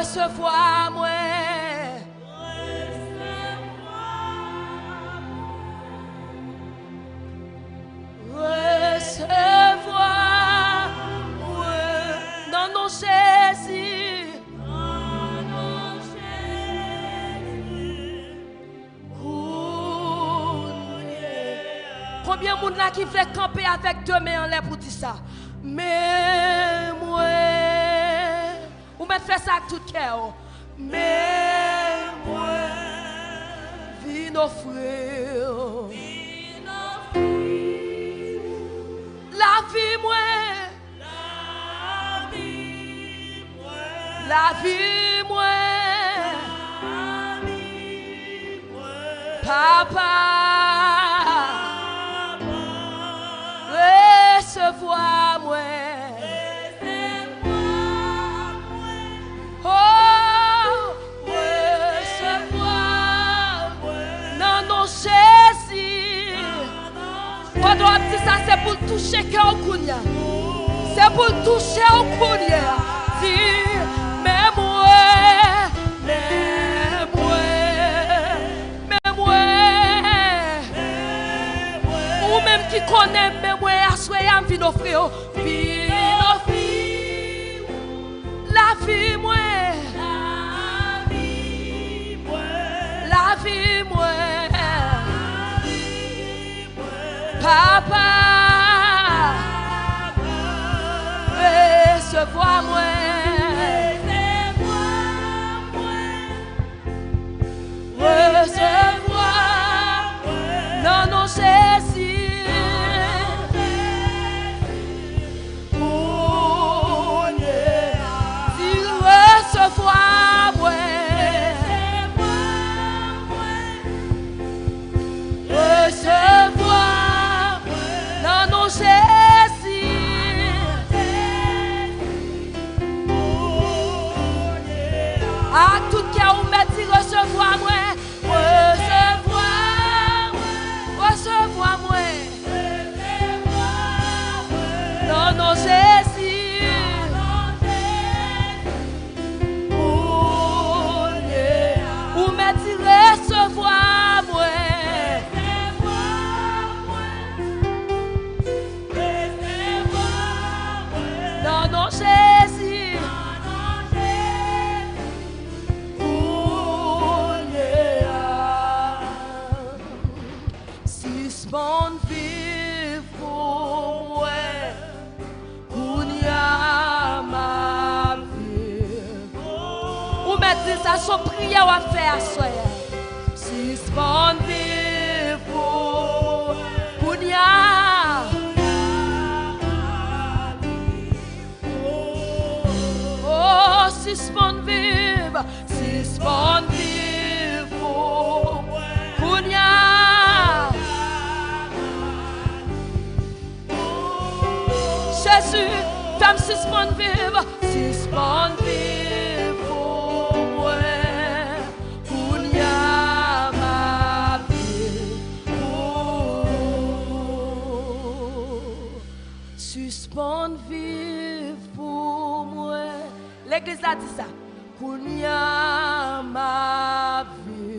recevoir-moi. Recevoir-moi. Non, non, Jésus. Combien de monde là qui fait camper avec deux mains en l'air pour dire ça? Mais moi, ou me fait ça avec tout cœur. Mais moi, viens offrir. La vie moi. La vie moi. Papa. Recevoir-moi. Oh, recevoir-moi. Non, non, Jésus. Quand on dit ça, c'est pour toucher cœur au Kounia. C'est pour toucher au Kounia. Dis, mais moi. Ou même qui connaît, mais moi, assoyez, viens offrir. Viens offrir. La vie, moi. La vie, moi. Papa. Recevoir-moi. Recevoir. Non, non, Jésus. Recevoir-moi. Recevoir. Non, non, Jésus. À tout cas, on m'a dit recevoir-moi. Recevoir. Recevoir-moi. Non, non, Jésus. Ou m'a dit recevoir-moi. Non, non, Jésus. Suspend vivre pour moi. Kounia ma vie. Ou mettre ça son prière à faire soya. Suspend vivre pour Kounia. Oh, suspend vivre pour Kounia. Jésus, femme suspend vivre pour moi. Kounia ma vie. Suspend vivre pour moi. L'église a dit ça. Kounia ma vie.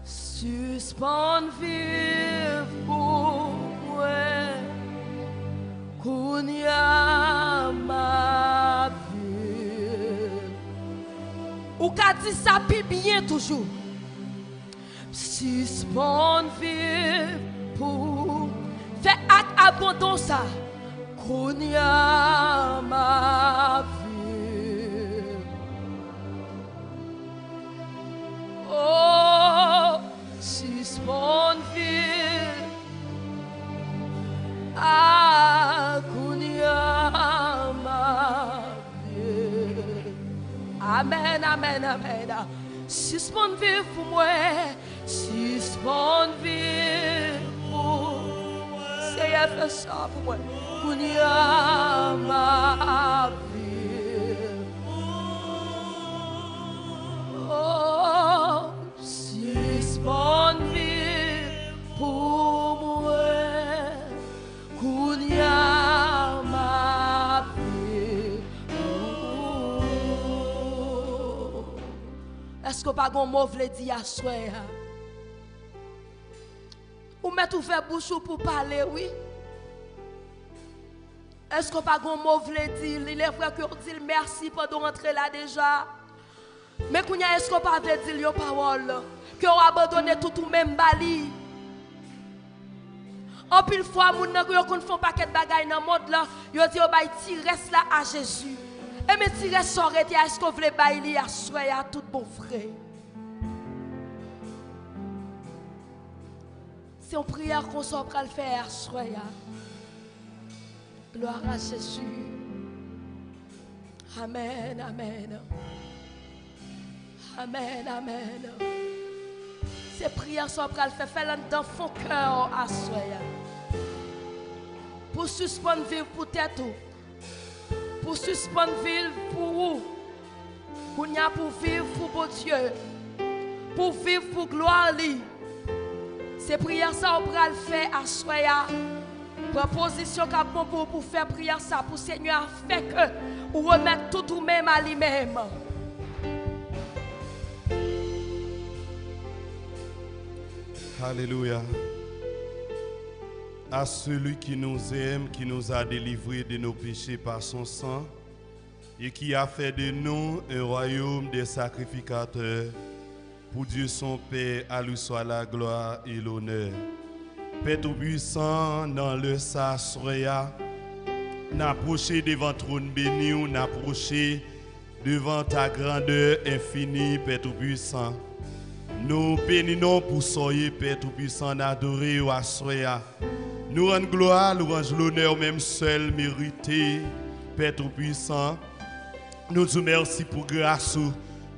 Suspend vivre pour moi. Kounia ma vie. Ou qu'a dit ça puis bien toujours. Suspend vivre pour faire acte abondant ça. Kounia ma vie. Oh, suspend vivre. Ah, Kounia ma vie. Amen, amen, amen. Suspend vivre pour moi. Suspend vivre pour moi. C'est fait ça pour moi. Kounia ma vie. Oh, suspend vivre pour moi. Kounia ma Est-ce qu'on pas gon mot vle di à soir? Ou met ouvert bouche pour parler, oui? Est-ce qu'on pas gon mot vle di? Il est vrai que dit merci pendant rentrer là déjà. Mais kounya est-ce qu'on pas vle di yo parole? Que on abandonne tout ou même bali. En pile fois moun nan yo kon font paquet bagay dans monde là, yo dit yo bay ti reste là à Jésus. Et mais ti reste s'arrêter est-ce qu'on vle bay li à soya à tout bon frère. C'est une prière qu'on soit prêt à le faire à soya. Gloire à Jésus. Amen, amen. Amen, amen. Ces prières sont prêtes à le faire dans ton cœur à soya. Pour suspendre vivre pour tête. Pour suspendre vivre pour vous. Pour vivre pour bon Dieu. Pour vivre pour gloire lui. Ces prières ça on va le faire à soya. Proposition qu'a bon pour faire prière ça pour Seigneur fait que ou remettre tout ou même à lui-même. Alléluia. À celui qui nous aime, qui nous a délivrés de nos péchés par son sang et qui a fait de nous un royaume de sacrificateurs. Pour Dieu son Père, à lui soit la gloire et l'honneur. Père Tout-Puissant, dans le Sassoya, n'approcher devant trône béni, ou n'approcher devant ta grandeur infinie, Père Tout-Puissant. Nous bénissons pour soyez, Père Tout-Puissant, adorer ou assoya. Nous rendons gloire, nous rendons l'honneur, même seul mérité, Père Tout-Puissant. Nous vous remercions pour grâce.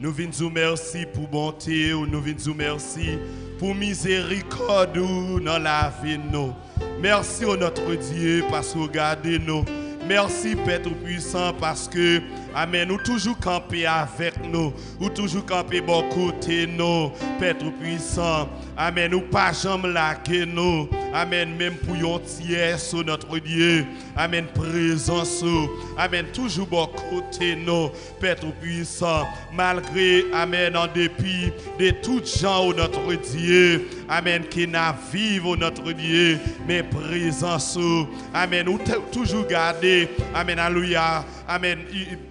Nous venons vous merci pour bonté, nous venons vous merci pour miséricorde dans la vie. Merci à notre Dieu parce que vous regardez nous. Merci Père Tout-Puissant parce que Amen, nous toujours camper avec nous, ou toujours camper bon côté nous, Père Tout-Puissant. Amen, nous pas jamais lâcher nous. Amen, même pour yon tiers sur notre Dieu. Amen, présence. Amen, toujours bon côté nous, Père Tout-Puissant. Malgré, Amen, en dépit de tout gens notre Dieu. Amen, qui n'a vivre notre Dieu, mais présence. Amen, nous toujours garder. Amen, alléluia. Amen,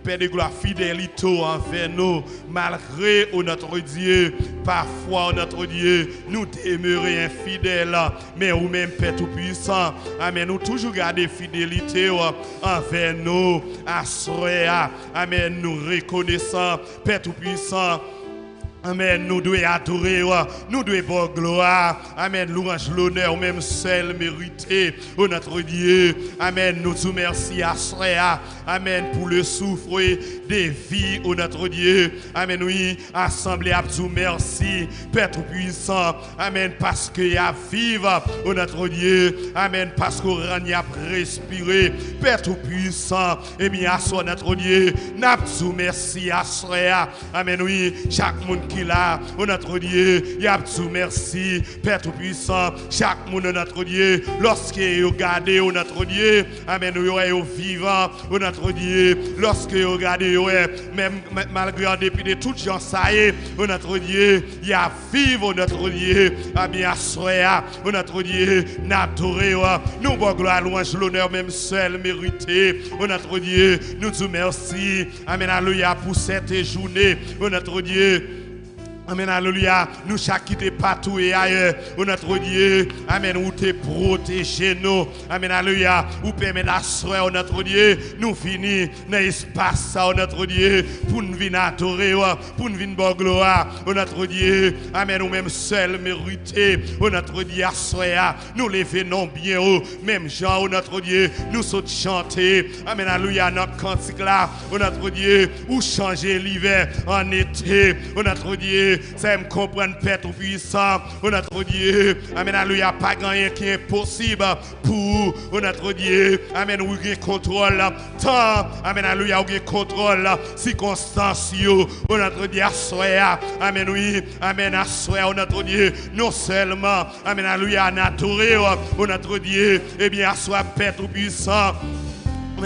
Père de gloire, fidélité envers nous, malgré notre Dieu, parfois notre Dieu, nous demeurons infidèles, mais ou même Père Tout-Puissant, Amen, nous toujours garder fidélité envers nous, à soi, Amen, nous reconnaissons, Père Tout-Puissant. Amen, nous devons adorer, nous devons voir gloire. Amen, louange, l'honneur, même seul mérité, oh notre Dieu. Amen, nous vous remercions à soi. Amen, pour le souffle des vies, oh notre Dieu. Amen, oui, assemblée à vous merci, Père Tout-Puissant. Amen, parce qu'il y a vivre, oh notre Dieu. Amen, parce qu'on y a respirer, Père Tout-Puissant. Eh bien, à soi, notre Dieu, nous vous merci à soi. Amen, oui, chaque monde qui là, oh notre Dieu, y a tout merci, Père Tout-Puissant, chaque monde notre Dieu, lorsque vous regardez, oh notre Dieu, Amen, vous êtes vivant, oh notre Dieu, lorsque vous regardez, même malgré en dépit de tout gens, ça y est, oh notre Dieu, y a vivre, oh notre Dieu, à bien soya, oh notre Dieu, n'adorer, nous bon gloire, louange, l'honneur, même seul mérité, oh notre Dieu, nous te merci, Amen, alléluia, pour cette journée, oh notre Dieu. Amen, alléluia. Nous chaque qui partout et ailleurs. Oh notre Dieu. Amen. Où te protégé nous. Amen, alléluia. Où permet d'assurer, oh notre Dieu. Nous finissons dans l'espace, oh notre Dieu. Pour nous venir adorer, pour nous venir bon gloire. Oh notre Dieu. Amen. Ou même seul mérité. Oh notre Dieu, assurer. Nous levons bien haut. Même Jean, oh notre Dieu. Nous sommes chanter. Amen, alléluia. Notre cantique là. Oh notre Dieu. Où changer l'hiver en été. Oh notre Dieu. Ça me comprendre, Père Tout-Puissant, oh notre Dieu, Amen, alléluia, pas rien qui est possible pour notre Dieu, Amen, où il y a contrôle, temps, Amen, alléluia, où il y a contrôle, circonstances, oh notre Dieu, assoya, Amen, oui, Amen, assoya, oh notre Dieu, non seulement, Amen, alléluia, adorer, oh notre Dieu, eh bien, assoya, Père Tout-Puissant.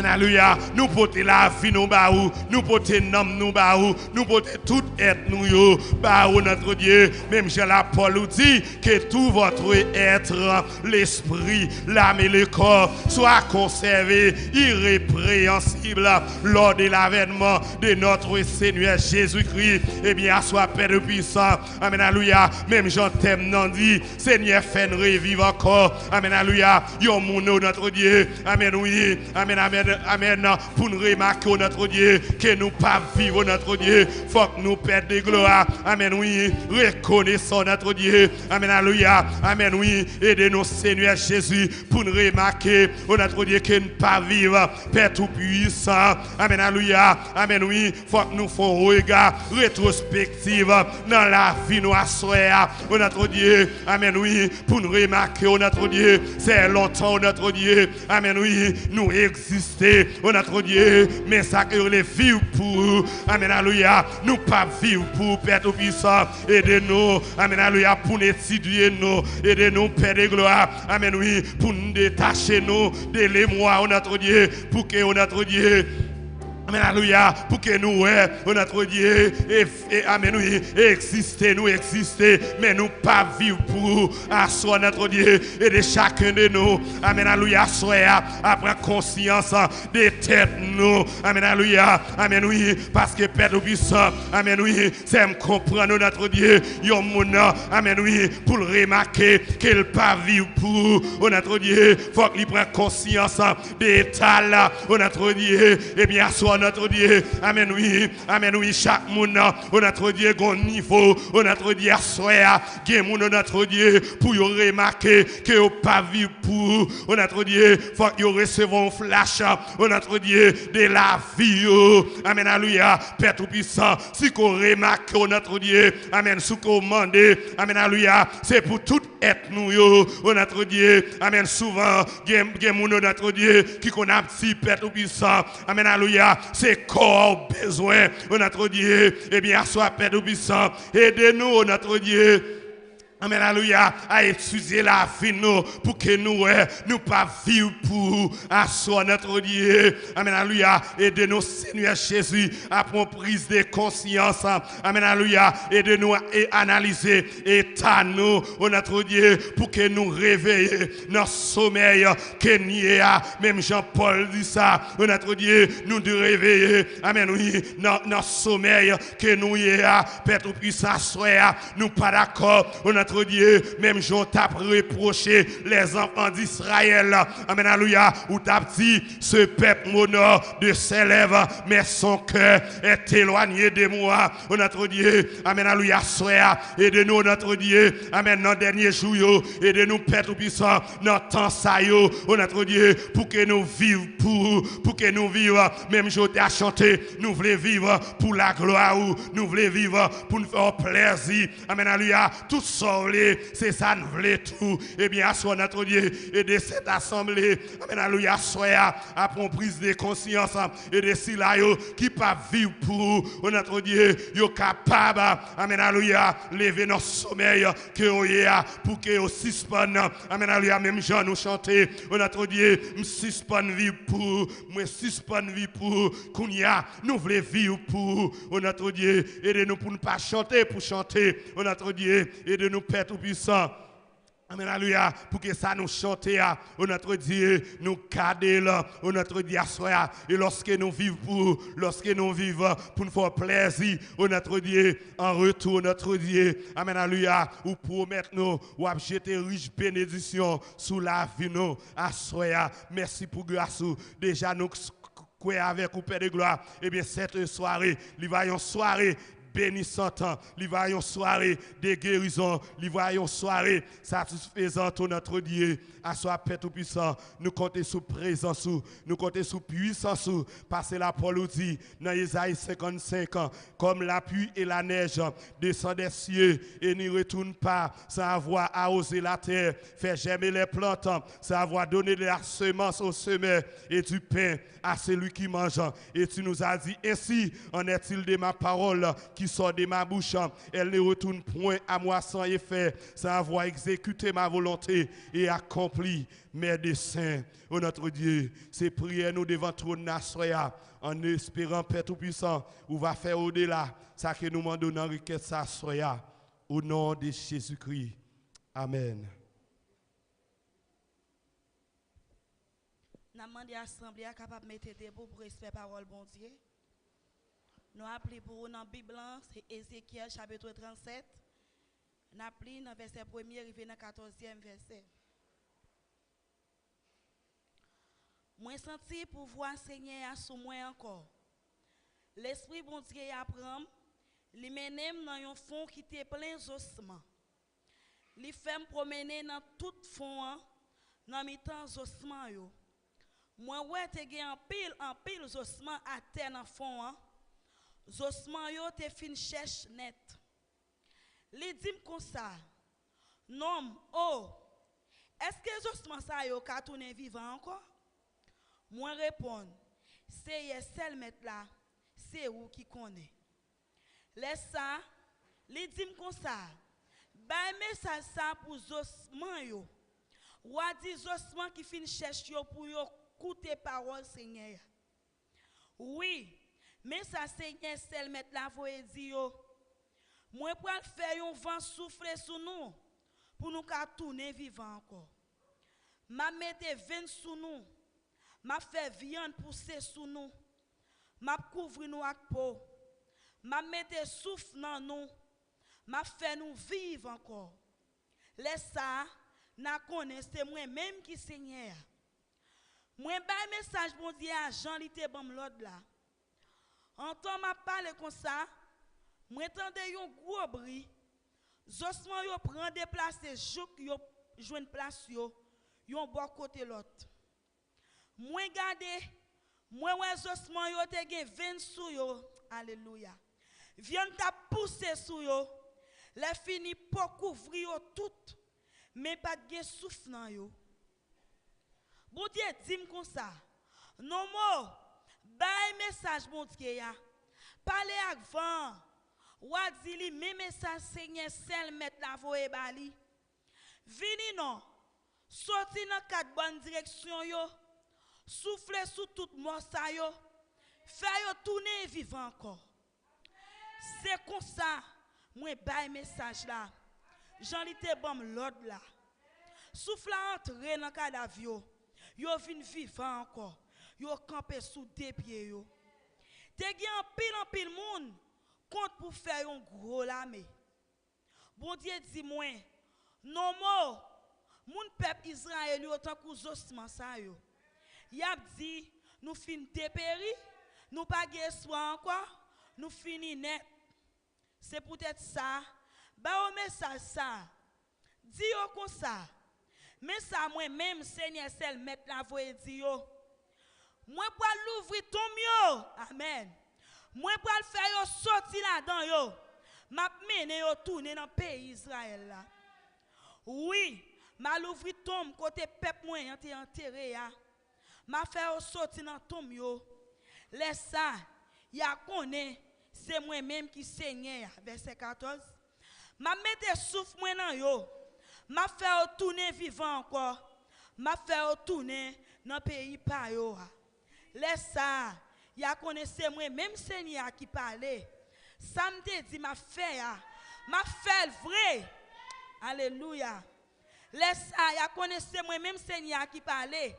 Alléluia, nous porter la vie nous baou, nous porter nom nous baou, nous porter tout être nous yo baou notre Dieu. Même Jean l'Apôtre dit que tout votre être, l'esprit, l'âme et le corps soit conservé irrépréhensible lors de l'avènement de notre Seigneur Jésus-Christ. Eh bien, soit Père de puissant. Amen, alléluia. Même Jean t'aime non dit, Seigneur fait nous revivre encore. Amen, alléluia. Yon mouno notre Dieu. Amen, oui. Amen, amen. Amen, pour nous remarquer notre Dieu, que nous pas vivre notre Dieu, faut que nous perdons de gloire. Amen, oui, reconnaissons notre Dieu. Amen, alléluia. Amen, oui, aidez-nous Seigneur Jésus pour nous remarquer, notre Dieu, que nous pas vivre, Père tout-puissant. Amen, alléluia. Amen, oui, faut que nous fassions regard rétrospective dans la vie nous assoir, notre Dieu. Amen, oui, pour nous remarquer, notre Dieu, c'est longtemps, notre Dieu. Amen, oui, nous existons. Oh notre Dieu, mais ça que les vivre pour, amen, alléluia, nous pas vivre pour Père tout-puissant, aidez-nous, amen, alléluia, pour nous étudier nous, aidez-nous, Père de gloire, amen, oui, pour nous détacher nous de l'émoi, oh notre Dieu, pour que, oh notre Dieu, amen, alléluia, pour que nous, notre Dieu, amen, oui, exister, mais nous pas vivre pour asseoir notre Dieu et de chacun de nous, amen, alléluia, soyez après conscience des têtes nous, amen, alléluia, amen, oui, parce que Père de puissant, amen, oui, c'est me comprendre notre Dieu, yon moun, amen, oui, pour le remarquer qu'il pas vivre pour notre Dieu, faut qu'il prenne conscience des états là, notre Dieu, et bien, soit notre Dieu, amen, oui, chaque monde, notre Dieu, gon niveau, notre Dieu, soya, qui moun, notre Dieu, pour y remarquer que vous pas vivre pour, notre Dieu, faut que vous recevez un flash, notre Dieu, de la vie, amen, alléluia, Père tout-puissant, si qu'on remarque, notre Dieu, amen, sous commandé, amen, alléluia, c'est pour tout être nous, notre Dieu, amen, souvent, gen moun, notre Dieu, qui qu'on a petit, Père tout-puissant, amen, alléluia, c'est corps besoin, notre Dieu, eh bien, soit Père tout-puissant, aidez-nous, notre Dieu. Amen, alléluia, à étudier la vie nous pour que nous pas vivre pour asseoir notre Dieu. Amen, alléluia, aidez-nous Seigneur Jésus à prendre prise de conscience. Amen, alléluia, aidez-nous à analyser état nous, notre Dieu, pour que nous réveillions notre sommeil que nous a. Même Jean-Paul dit ça, notre Dieu, nous de réveiller. Amen, oui, notre sommeil que nous a. Père tout-puissant, soyez, nous pas d'accord. Notre Dieu, même Jean t'a reproché les enfants d'Israël. Amen, alléluia, où t'a dit, ce peuple m'honore de ses lèvres, mais son cœur est éloigné de moi. Notre Dieu, amen, alléluia, soyez, aidez-nous, notre Dieu, amen, dans le dernier jour, aidez-nous, Père tout-puissant, dans le temps ça, notre Dieu, pour que nous vivions, pour que nous vivions, même je t'ai chanté, nous voulons vivre pour la gloire, nous voulons vivre pour nous faire plaisir. Amen, alléluia, tout ça. C'est ça, nous voulons tout. Eh bien, soit notre Dieu et de cette assemblée. Amen, alléluia, soyez à prendre prise de conscience et de ceux-là qui pas vivre pour notre Dieu, yo capable, amen, alléluia, lever notre sommeil que yo pour que yo suspende, amen, alléluia, même Jean nous chanter, notre Dieu, me suspend vie pour, me suspend vie pour, qu'on y a, nous voulons vivre pour, notre Dieu, aidez-nous pour ne pas chanter, pour chanter, notre Dieu, aidez-nous Père tout-puissant. Amen, alléluia, pour que ça nous chante, notre Dieu, nous garder là, notre Dieu, et lorsque nous vivons pour nous faire plaisir, notre Dieu, en retour, notre Dieu, amen, alléluia, ou promettre nous, ou jeter riche bénédiction sous la vie, nous, à soya, merci pour grâce, déjà nous, quoi avec vous, Père de gloire, et bien, cette soirée, il va y avoir une soirée bénissante, il va y avoir une soirée de guérison, il va y avoir une soirée satisfaisante, notre Dieu, à soi Père tout-puissant, nous comptons sur présence, nous comptons sur puissance, parce que la Paul dit dans Isaïe 55, comme la pluie et la neige descendent des cieux et n'y retournent pas sans avoir arrosé la terre, fait germer les plantes, sans avoir donné de la semence au semeur et du pain à celui qui mange. Et tu nous as dit, ainsi en est-il de ma parole qui qui sort de ma bouche, elle ne retourne point à moi sans effet, sans avoir exécuté ma volonté et accompli mes desseins. Oh notre Dieu, c'est prier nous devant trône nasoya, en espérant Père Tout-Puissant, ou va faire au-delà, ça que nous demandons dans requête ça soya, au nom de Jésus-Christ. Amen. Nous demandons à l'Assemblée capable de mettre debout pour respecter la parole bon Dieu. Nous appelons pour dans la Bible, c'est Ézéchiel chapitre 37. Nous appelons dans le verset 1er, arrivé dans le 14e verset. Moi senti pour voir Seigneur sous moi encore. L'Esprit bon Dieu apprend, il mène dans un fond qui était plein d'ossements. Il fait me promener dans tout fond, dans mi-temps ossements yo. Moi ouais te gen en pile ossements à terre dans fond. Ossements yo te fin cherche net. Li dit comme ça. Non, oh. Est-ce que les ossements ça yo ka tourner vivant encore? Moi répondre, c'est celle mettre là, c'est où qui connaît. Laisse ça, li dit comme ça. Ba message ça pour ossements yo. Ou a dit ossements qui fin cherche yo pour yo écouter parole Seigneur. Oui, mais ça Seigneur celle mettre là voye di yo. Moi pour faire un vent souffler sur nous pour nous ka tourner vivant encore. M'a mette vin sous nous. M'a fait viande pousser sous nous. M'a couvrir nous avec peau. M'a mette souffle dans nous. M'a fait nous vivre encore. Laisse ça, n'a connaissez moi même qui Seigneur. Moi ba message bon Dieu à Jean li te bam l'autre là. En temps m'a parlé comme ça, moi tande yon gros bruit. Ossements yo prend déplacer jouk yo joine place yo, yon bon côté l'autre. Moi gade, moi ouais ossements yo te gen 20 sou yo. Alléluia. Viande t'a poussé sou yo. Les fini pour couvrir yo tout, mais pas de souffle nan yo. Bon Dieu dit comme ça. Non mo, bay message bon Dieu ya. Parler avec vent. Ou di li même message Seigneur sel mettre la voye bali. Vini non. Sorti dans quatre bonnes directions yo. Souffler sous tout morsa yo. Faire yo tourner vivant encore. C'est comme ça. Moi bay message là. Jean li te bam l'ordre là. Souffle entrer dans cadavre yo. Yo vin vivant encore. Yo campé sous deux pieds yo. Te gen en pile monde compte pour faire un gros lame. Bon Dieu dit moi, non mo, moun peuple Israël yo tant que ossements ça yo. Y a dit nous fin dépéri, nous pas gen espoir encore, nous fini net. C'est peut-être ça. Ba au message ça. Dis yo comme ça. Mais ça moi même Seigneur seul mettre la voix di yo. Moi pour l'ouvrir tombe yo. Amen. Moi pour le faire yo sortir là-dedans yo. M'a mené yo tourner dans pays Israël là. Oui, m'a l'ouvrir tombe côté peuple moi été enterré ya. M'a faire yo sortir dans tombe yo. Laisse ça, ya connaît c'est moi même qui Seigneur verset 14. M'a mette souffle moi dans yo. M'a fait tourner vivant encore. M'a fait tourner dans pays pa yo. Laisse ça. Ya connaissez moi même Seigneur qui parlait. Ça me dit m'a fait vrai. Alléluia. Laisse ça. Ya connaissez moi même Seigneur qui parlait.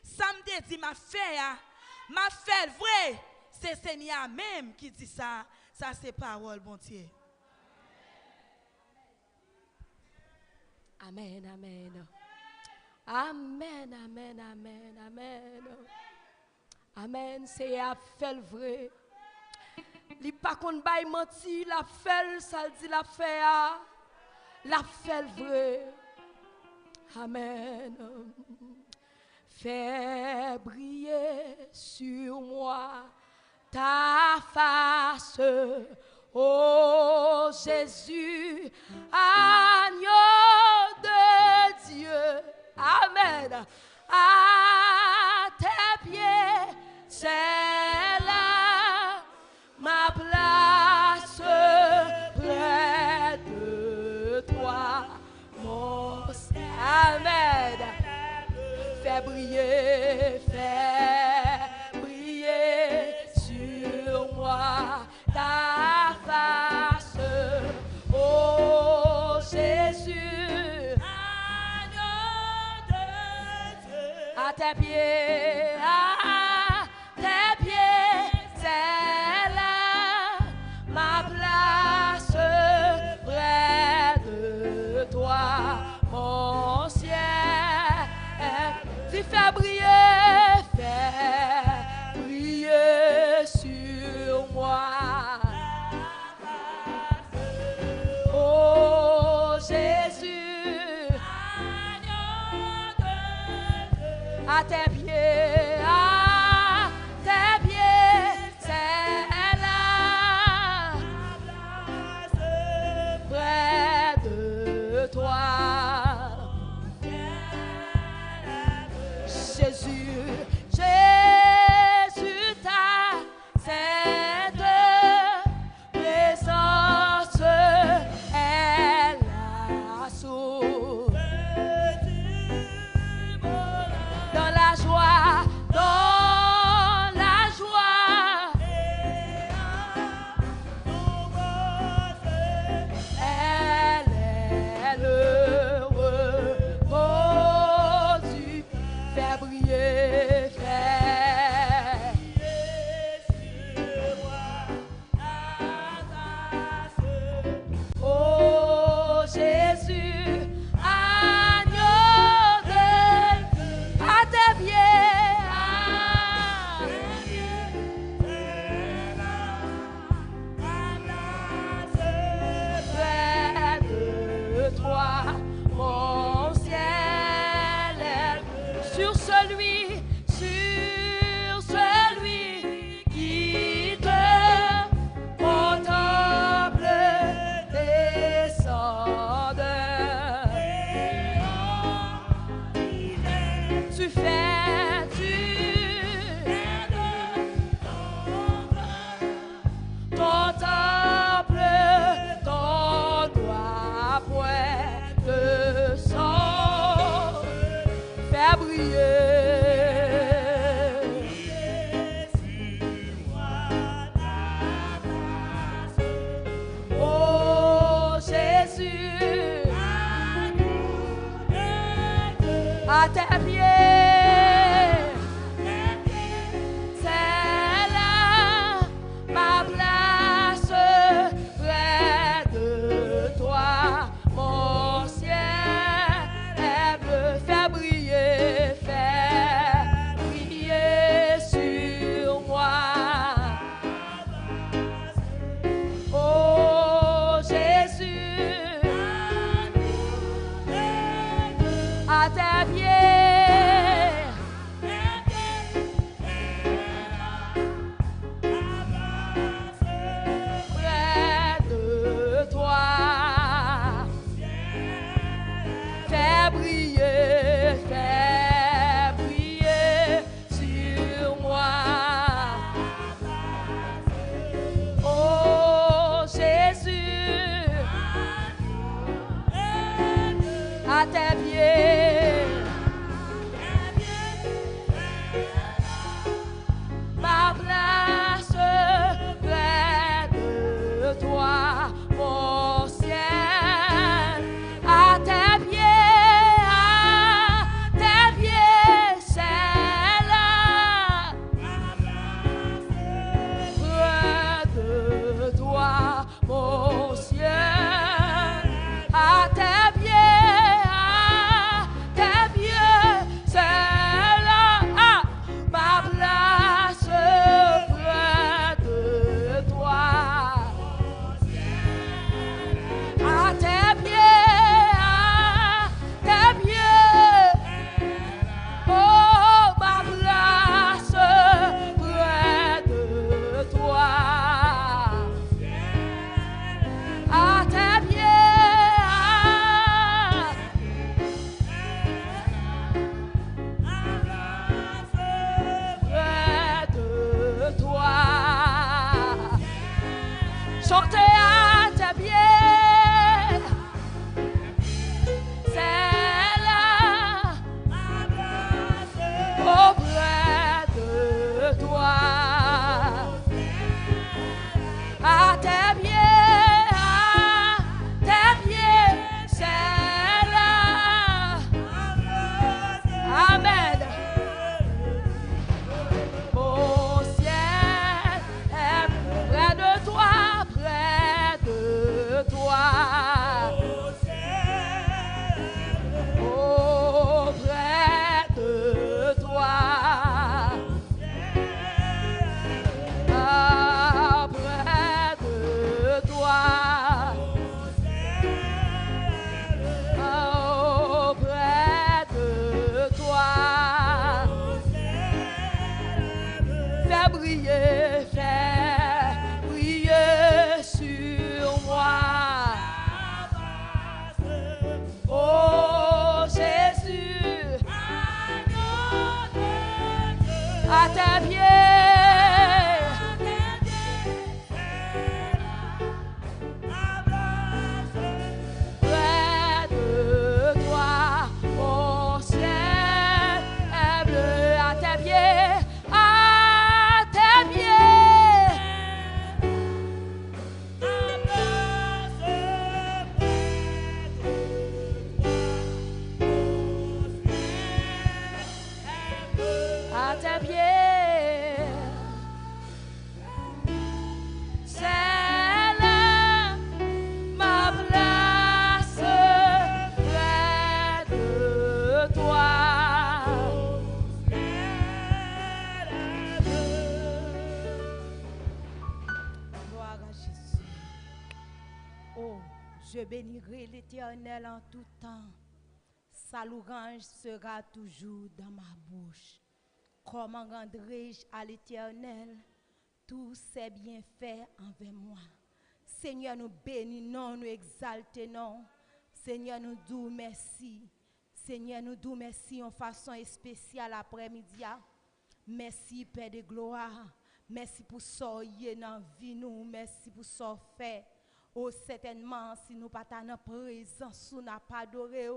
Ça me dit m'a fait vrai. C'est Seigneur même qui dit ça. Ça c'est parole bon Dieu. Amen, amen. Amen, amen, amen, amen. Amen, c'est à faire vrai. Li pas qu'on bail menti, la fait, ça dit la fait, la fait vrai. Amen. Fais briller sur moi ta face, ô Jésus, agneau de Dieu. Amen. À tes pieds, c'est là ma place. fais briller sur moi ta face, oh Jésus, agneau de Dieu, à tes pieds, c'est là ma place près de toi, mon ciel. Tu fais briller sur moi. Oh Jésus, agneau de Dieu, à tes pieds, c'est là près de toi. Jésus, ta sainte présence est la source dans la joie, elle est le repos du fais briller, oh Jésus, agneau de Dieu, à tes pieds, près de toi, mon ciel est sur celui qui te contemple descendre. Tu fais ton temple, ton doigt point de sang, fais briller. Oh Jésus, à tes pieds, c'est là ma place près de toi, mon ciel est bleu, fais briller sur moi. Oh Jésus, à tes pieds, près de toi, fais briller sur moi. Oh Jésus, à tes pieds, briller, fais briller sur moi. Oh Jésus, à tes pieds. Près de toi, mon ciel est bleu. À tes pieds, à tes pieds. À tes pieds, c'est là ma place près de toi. Gloire à Jésus. Oh, je bénirai l'Éternel en tout temps. Sa louange sera toujours dans ma bouche. Comment rendrai-je à l'Éternel tous ses bienfaits envers moi? Seigneur, nous bénissons, nous exaltons. Seigneur, nous disons merci. Seigneur, nous disons merci en façon spéciale après-midi. Merci, Père de gloire. Merci pour ça dans la vie nous. Merci pour ça fait. Oh, certainement, si nous pas dans présence, nous n'avons pas adoré.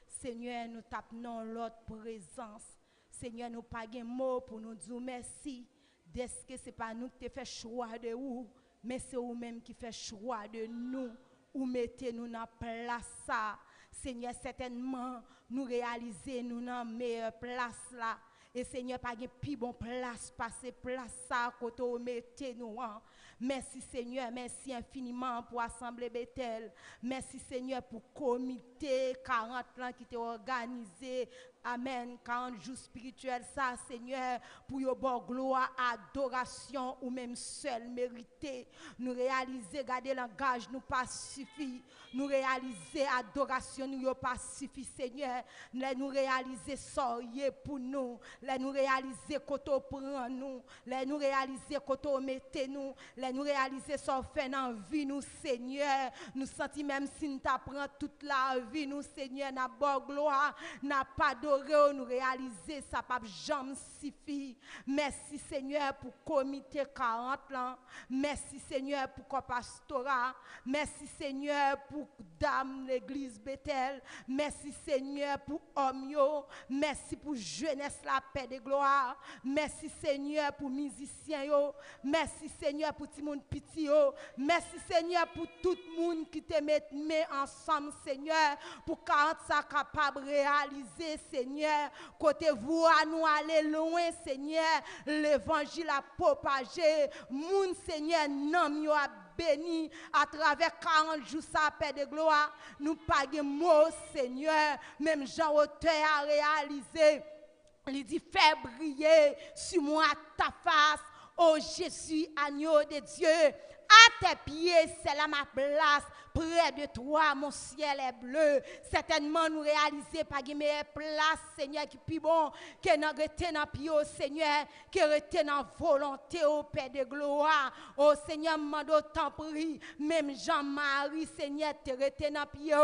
Seigneur, nous tapons l'autre présence. Seigneur, nous pas de mots pour nous dire merci. Est-ce que ce n'est pas nous qui avons fait choix de vous, mais c'est vous-même qui fait choix de nous. Ou mettez-nous dans la place. Seigneur, certainement, nous réalisons nous dans la meilleure place là. Et Seigneur, pas de plus bon place, passer place ça, côté où mettez-nous. Merci Seigneur, merci infiniment pour Assemblée Bethel. Merci Seigneur pour le comité 40 ans qui était organisé. Amen. 40 jours spirituels, ça, Seigneur, pour your bon gloire, adoration ou même seul mérité. Nous réaliser, garder langage, nous pas suffit. Nous réaliser, adoration, nous pas suffit, Seigneur. Nous réaliser, soyez pour nous. Nous réaliser, qu'on prend nous. Nous réaliser, qu'on mette nous. Nous réaliser, ça fait dans vie, nous, Seigneur. Nous sentons même si nous t'apprend toute la vie, nous, Seigneur, n'a bon gloire, n'a pas de nous réaliser ça pas jamais suffit. Merci Seigneur pour comité 40 ans. Merci Seigneur pour pastorat. Merci Seigneur pour dame l'église Bethel. Merci Seigneur pour homme yo. Merci pour jeunesse la paix de gloire. Merci Seigneur pour musiciens yo. Merci Seigneur pour tout monde petit yo. Merci Seigneur pour tout le monde qui te met ensemble Seigneur pour 40 ça capable réaliser Seigneur. Côté vous à nous aller loin, Seigneur, l'évangile a propagé, moun Seigneur, nom yo a béni à travers 40 jours, ça paix de gloire. Nous pas de mots, Seigneur, même Jean auteur a réalisé. Il dit, fais briller sur moi ta face, ô Jésus, agneau de Dieu. À tes pieds, c'est là ma place. Près de toi, mon ciel est bleu. Certainement, nous réaliser pas de meilleure place, Seigneur, qui est plus bon, que nous rester dans pied, Seigneur, que rester dans volonté, au Père de gloire. Oh Seigneur, mando t'en prie, même Jean-Marie, Seigneur, te rester dans pied,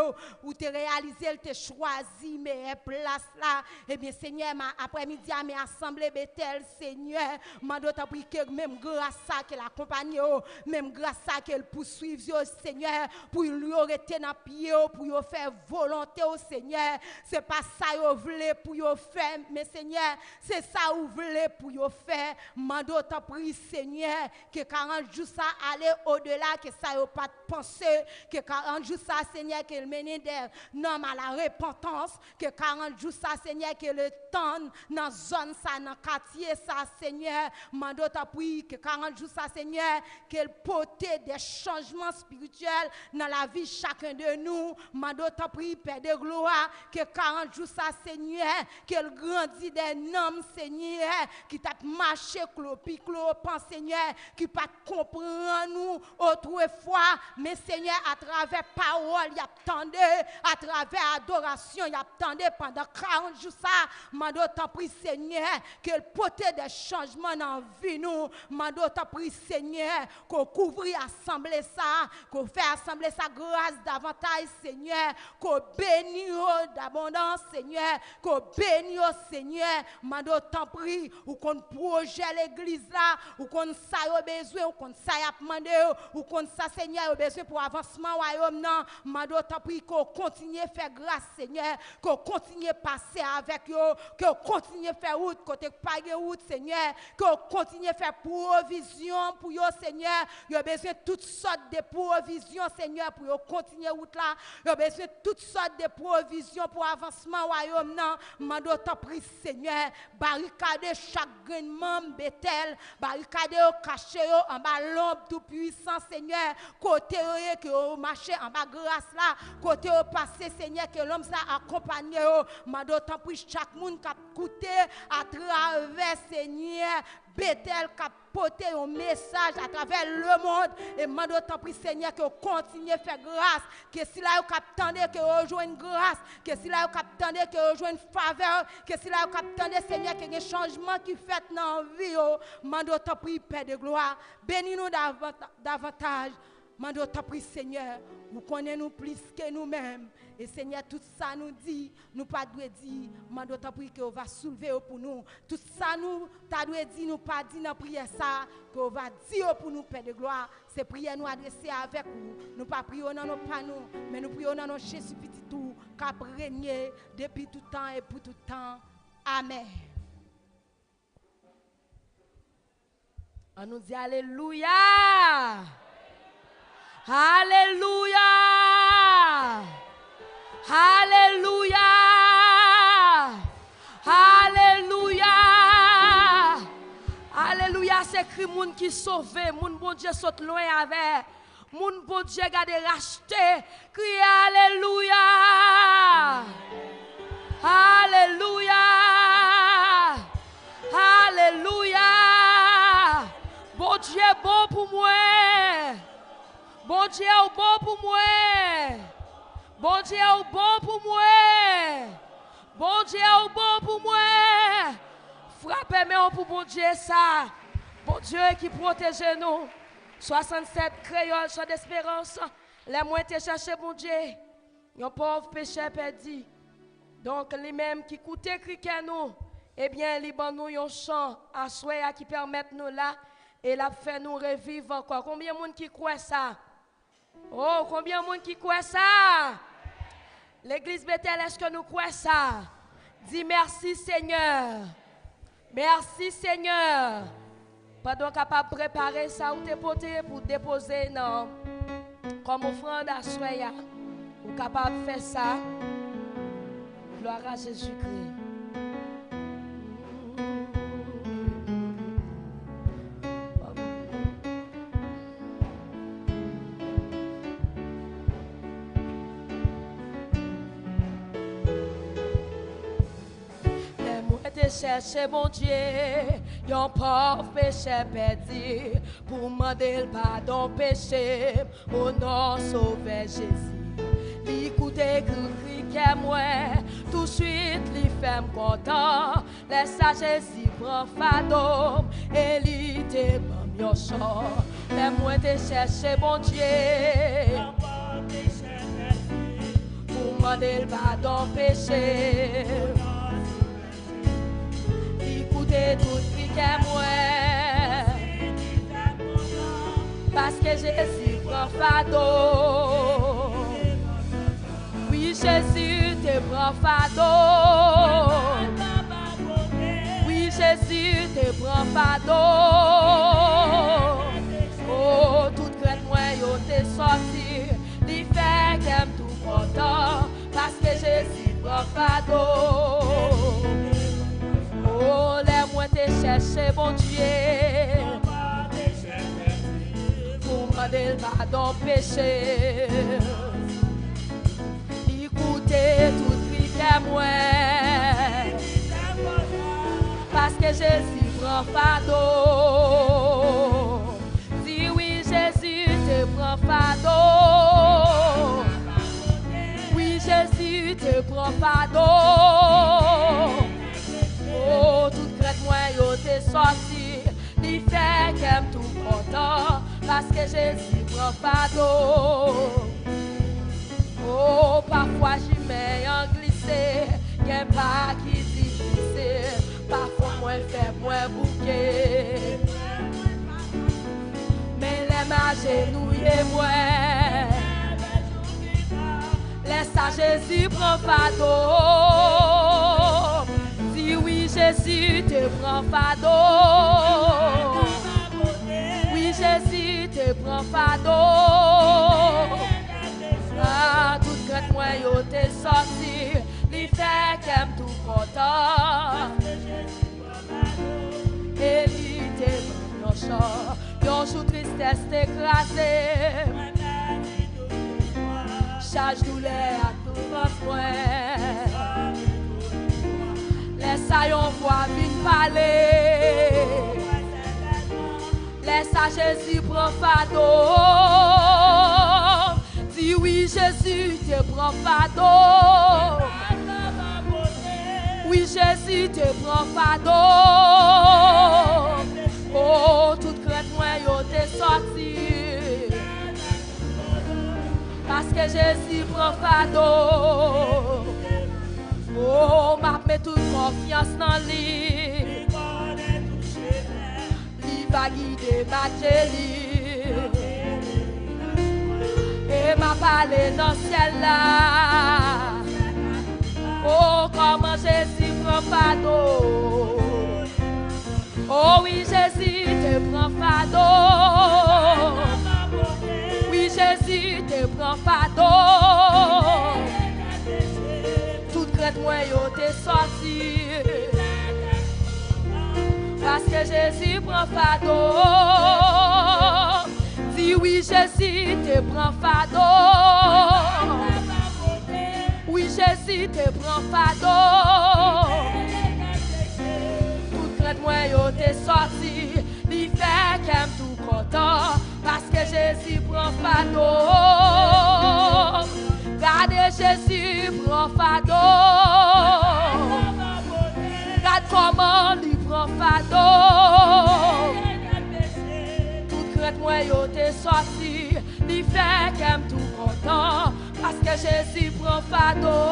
ou te réaliser, te choisi meilleure place là. Eh bien, Seigneur, après-midi, à mes assemblées Bethel, Seigneur, mando t'en prie que même grâce à qu'elle accompagne, même grâce à qu'elle poursuive, Seigneur, pour lui arrêter dans pied, pour lui faire volonté au Seigneur. C'est pas ça vous voulez pour lui faire, mais Seigneur, c'est ça vous voulez pour lui faire. Mando t'en prie, Seigneur, que 40 jours ça aller au-delà, que ça vous pas de penser, que 40 jours ça, Seigneur, qu'elle mène des hommes à la repentance, que 40 jours ça, Seigneur, que le temps dans zone ça, dans quartier ça, Seigneur. Mando t'en prie, que 40 jours ça, Seigneur, qu'elle porte porter des changements spirituels dans la vie de chacun de nous. Mando t'en prie, Père de gloire, que 40 jours ça, Seigneur, qu'elle grandit des noms, Seigneur, qui t'a marché clopan, Seigneur, qui pas comprendre nous autrefois, mais Seigneur, à travers parole, il attendait, à travers adoration, il attendait pendant 40 jours ça. Mando t'en prie, Seigneur, qu'elle porte des changements dans la vie nous. Mando t'en prie, Seigneur, qu'on couvre assemblée ça, qu'on fait assembler sa grâce davantage, Seigneur, qu'on bénit d'abondance, Seigneur, qu'on bénit, Seigneur. Mando t'en prie, ou qu'on projette l'église là, ou qu'on ça a besoin, ou qu'on ça a demandé, ou qu'on ça, Seigneur, a besoin pour avancement royaume non. Mando t'en prie qu'on continue à faire grâce, Seigneur, qu'on continue à passer avec eux, qu'on continue à faire route, côté pas de route, Seigneur, qu'on continue à faire provision pour eux, Seigneur. Il y a besoin de toutes sortes de provisions, Seigneur, pour continuer route là. Il y a besoin de toutes sortes de provisions pour avancement royaume non. Mando t'en prie, Seigneur, barricader chaque grain de membre Bethel, barricader cacher en bas l'ombre tout puissant, Seigneur, côté que marché en bas grâce là, côté passé, Seigneur, que l'homme ça accompagne. Mando t'en prie, chaque monde qui a écouté à travers, Seigneur, Bethel qui a porté un message à travers le monde. Et mando t'en prie, Seigneur, que continue à faire grâce, que si là vous attendez que vous rejoignez grâce, que si là vous attendez que vous rejoignez faveur, que si là vous attendez, Seigneur, qu'il y ait un changement qui fait dans la vie. Mando t'en prie, Père de gloire, bénis-nous davantage. Mando t'en prie, Seigneur, vous connaissez nous plus que nous-mêmes. Et Seigneur, tout ça nous dit, nous pas doit dire, mando t'en prie que vous va soulever pour nous. Tout ça nous t'a doit dire, nous pas dit dans prière ça, que vous va dire pour nous, Père de gloire. C'est prière nous adresser avec vous. Nous pas prions dans nos panneaux, mais nous prions dans nos Jésus petit tout, qui a régné depuis tout temps et pour tout temps. Amen. On nous dit Alléluia. Alléluia. Alléluia. Alléluia. Alléluia, c'est cri moun qui sauve, moun bon Dieu saute loin avec. Moun bon Dieu garde racheté. Crie Alléluia. Alléluia. Alléluia. Bon Dieu bon pour moi. Bon Dieu est bon pour moi. Bon Dieu est bon pour moi. Bon Dieu est bon pour moi. Frappez-moi pour bon Dieu ça. Bon Dieu qui protège nous. 67 créoles, chant d'espérance. Les moins te chercher bon Dieu. Un pauvre pécheur perdu. Donc les mêmes qui coûtent criquet nous. Eh bien, les ban nous un chant à souhait qui permettent nous là. Et la fait nous revivre encore. Combien de monde qui croit ça? Oh, combien de monde qui croit ça? L'église Bethel, est-ce que nous croyons ça? Dis merci Seigneur. Merci Seigneur. Pendant capable de préparer ça ou te porter pour déposer non. Comme offrande à soya. Ou capable de faire ça. Gloire à Jésus-Christ. Chercher mon Dieu, yon pauvre péché perdu, pour demander le pardon péché, au nom sauveur Jésus. L'écouter cri que moi, tout de suite li fait content, laisse à Jésus prend fado, et li te mam yon chant, les moi te chercher mon Dieu, pour demander le pardon péché. Écoutez tout ce qui est moi. Parce que Jésus prend fardeau. Oui, Jésus te prend fardeau. Oui, Jésus te prend fardeau. Oh, toute crête moi, yo te sorti. Li fait qu'aime tout content. Parce que Jésus prend fardeau. Oh, les moins te chercher, bon Dieu. Pour moi, Mandez le pardon péché. Écoutez tout prière moi. Parce que Jésus prend fardeau. Dis oui, Jésus te prend fardeau. Oui, Jésus te prend fardeau. Oh, toute crête moi yo t'es sorti. Il fait qu'aime tout content. Parce que Jésus prend fardeau. Oh, parfois j'y mets en glissé. Qu'aime pas qui dit glisser. Parfois moi fait moi bouquet. Mais les mains genouillées moi. Laisse à Jésus prend fardeau. Dis oui Jésus te prend fardeau. Oui Jésus te prend fardeau. Ah, toute crête moi yo t'es sorti. Li fait qu'aime tout content. Et li te prend chant. Yon jour tristesse t'écrasé. Charge douleur à tout moi. Laisse à yon voix vin parler. Laisse à Jésus prend fardeau. Dis oui Jésus te prend fardeau. Oui Jésus te prend fardeau. Oh, toute crête moi yo t'es sorti. Parce que Jésus prend fardeau. Oh, m'a met toute confiance dans lui. Lui va guider ma chérie. Et m'a parlé dans le ciel là. Oh, comment Jésus prend fardeau. Oh oui, Jésus te prend fardeau. Oui, Jésus te prend fardeau. Toute crête moi yo t'es sorti. Parce que Jésus prend fardeau. Dis oui, Jésus te prend fardeau. Oui, Jésus te prend fardeau. Toute crête moi yo t'es sorti. Li fait qu'aime tout content. Parce que Jésus prend fardeau. Regardez Jésus prend fardeau. Regarde comment lui prend fardeau. Toute crête moi yo t'es sorti. Li fait qu'aime tout content. Parce que Jésus prend fardeau.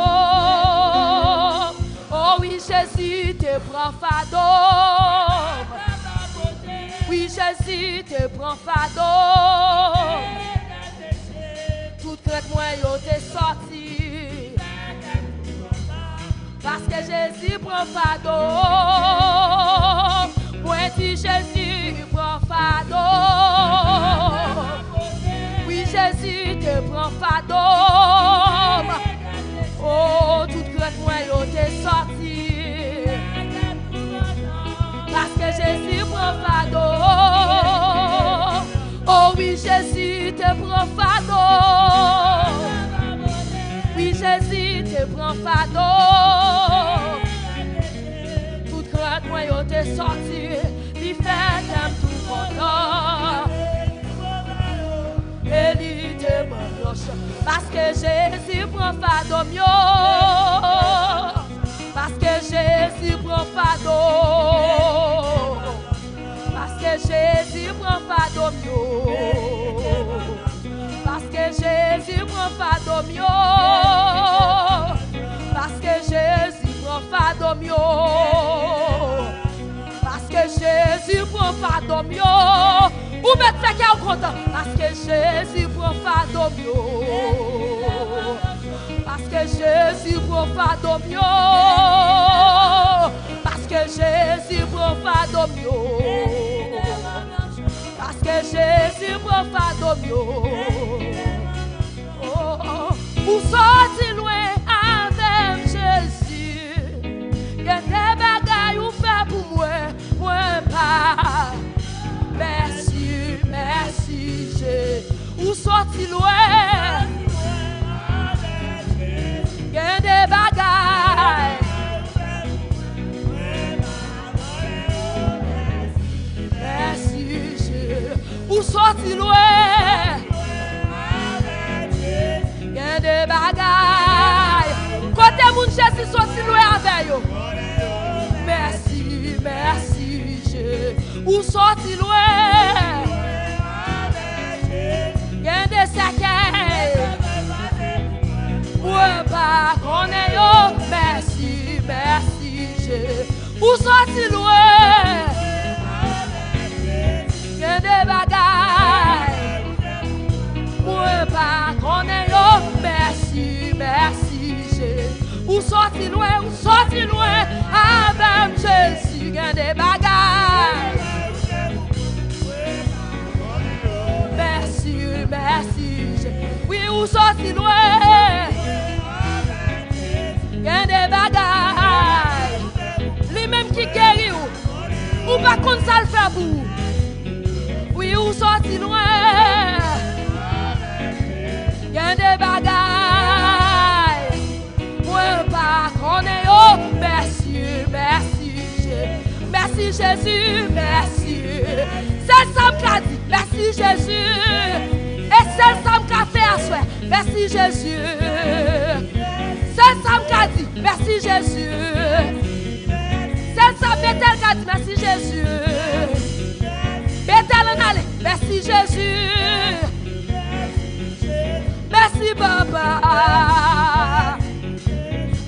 Oh oui, Jésus te prend fardeau. Oui, Jésus te prend fardeau. Toute crête moi yo t'es sorti. Parce que Jésus prend fardeau. Moi dis Jésus prend fardeau. Oui, Jésus te prend fardeau. Oh, toute crête moi yo t'es sorti. Parce que Jésus prend fardeau. Oh oui, Jésus te prend fardeau. Oui, Jésus te prend fardeau. Toute crête moi yo t'es sorti. Li fait qu'aime tout content. Et li te manche. Parce que Jésus prend fardeau mieux. Parce que Jésus prend fardeau. Parce que Jésus prend fardeau mieux. Parce que Jésus prend fardeau mieux. Parce que Jésus prend fardeau mieux. Parce que Jésus prend fardeau mieux. Ou mettre ça qui est content. Parce que Jésus prend fardeau mieux. Parce que Jésus prend fardeau mieux. Parce que Jésus prend fardeau mieux. Parce que Jésus prend fardeau mieux. Oh, oh. Pour sortir loin avec Jésus. Il y a des bagailles ou fait pour moi. Moi pas. Merci, merci Jésus. sorti loin. Gen des bagailles. Merci Jésus. Ou sorti loin. Gen des bagailles. Côté moun Jésus sorti loin avec yo. Merci, merci Jésus. Ou sorti loin. Gen des séquelles. Ou pas connaît yo. Merci, merci Jésus. Ou sorti loin. Gen des bagailles. Ou pas connaît yo. Merci, merci Jésus. Ou sorti loin avec Jésus. Gen des bagailles. Merci, merci Jésus. Oui, ou sorti loin. Gen des bagailles. Lui-même qui guérit ou pas qu'on ça le fait pour. Oui, ou sorti loin. Gen des bagailles. Moi pas connaît yo. Merci, merci Jésus. Merci Jésus, merci. C'est ça me dit. Merci Jésus. Et c'est ça me fait à soi. Merci Jésus. C'est ça me dit. Merci Jésus. C'est ça Bethel qu'a dit. Merci Jésus. Bethel en allez. Merci Jésus. Merci Papa.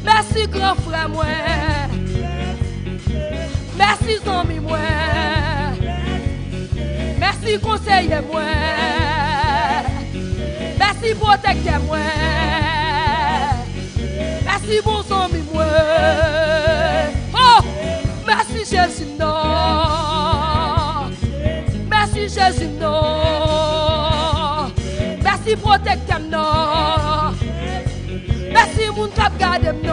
Merci grand frère moi. Merci ami moi. Merci conseiller moi. Merci protecteur moi. Merci bon ami moi. Oh, merci Jésus non. Merci Jésus non. Merci protecteur non. Merci moun k'ap gade non.